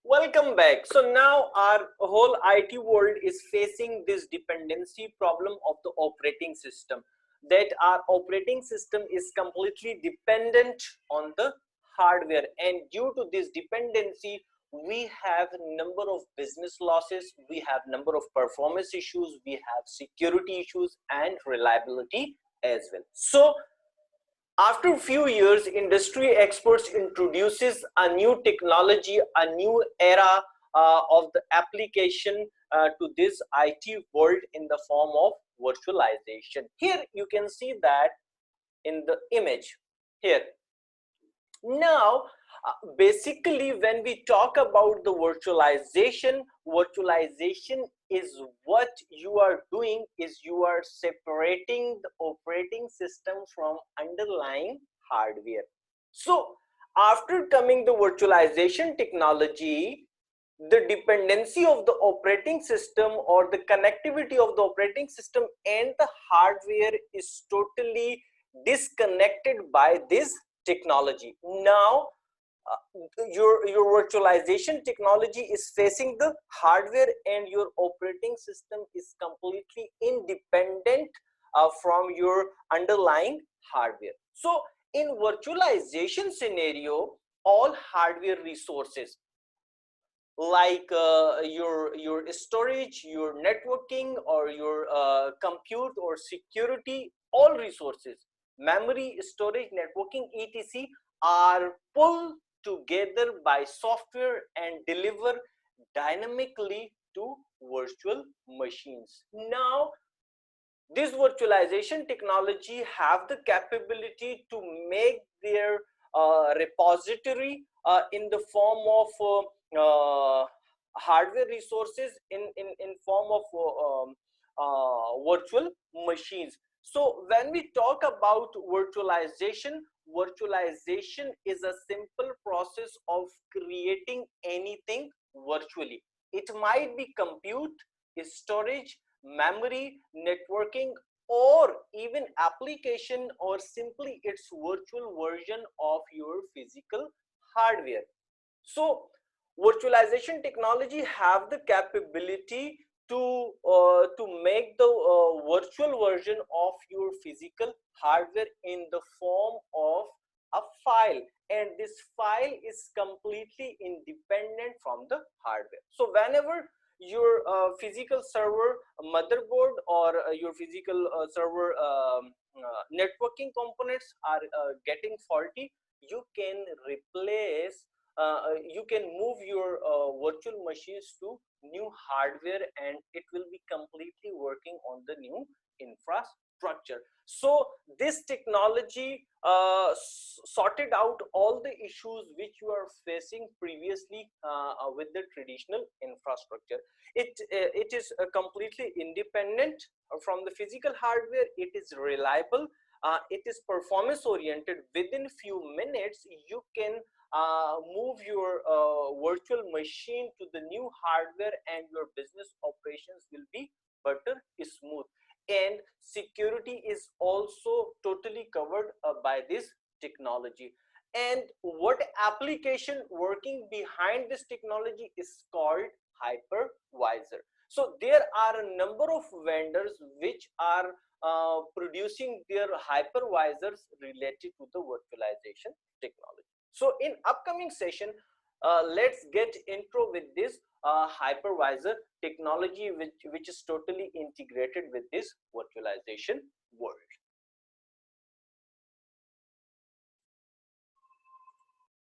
Welcome back. So now our whole IT world is facing this dependency problem of the operating system, that our operating system is completely dependent on the hardware, and due to this dependency we have number of business losses, we have number of performance issues, we have security issues and reliability as well. So after a few years, industry experts introduces a new technology, a new era of the application to this IT world in the form of virtualization. Here you can see that in the image here. Now, basically, when we talk about the virtualization is what you are doing is you are separating the operating system from underlying hardware. So, after coming the virtualization technology, the dependency of the operating system or the connectivity of the operating system and the hardware is totally disconnected by this technology. Now your virtualization technology is facing the hardware and your operating system is completely independent from your underlying hardware. So in virtualization scenario, all hardware resources like your storage, your networking, or your compute or security, all resources, memory, storage, networking, etc., are pulled together by software and deliver dynamically to virtual machines. Now this virtualization technology have the capability to make their repository in the form of hardware resources in form of virtual machines. So when we talk about virtualization, virtualization is a simple process of creating anything virtually. It might be compute, storage, memory, networking, or even application, or simply its virtual version of your physical hardware. So virtualization technology have the capability to make the virtual version of your physical hardware in the form of a file, and this file is completely independent from the hardware. So whenever your physical server motherboard or your physical server networking components are getting faulty, you can replace you can move your virtual machines to new hardware and it will be completely working on the new infrastructure. So this technology sorted out all the issues which you are facing previously with the traditional infrastructure. It is completely independent from the physical hardware. It is reliable, it is performance oriented. Within few minutes you can move your virtual machine to the new hardware and your business operations will be better smooth, and security is also totally covered by this technology. And what application working behind this technology is called hypervisor. So there are a number of vendors which are producing their hypervisors related to the virtualization technology. So in upcoming session, let's get intro with this hypervisor technology which is totally integrated with this virtualization world.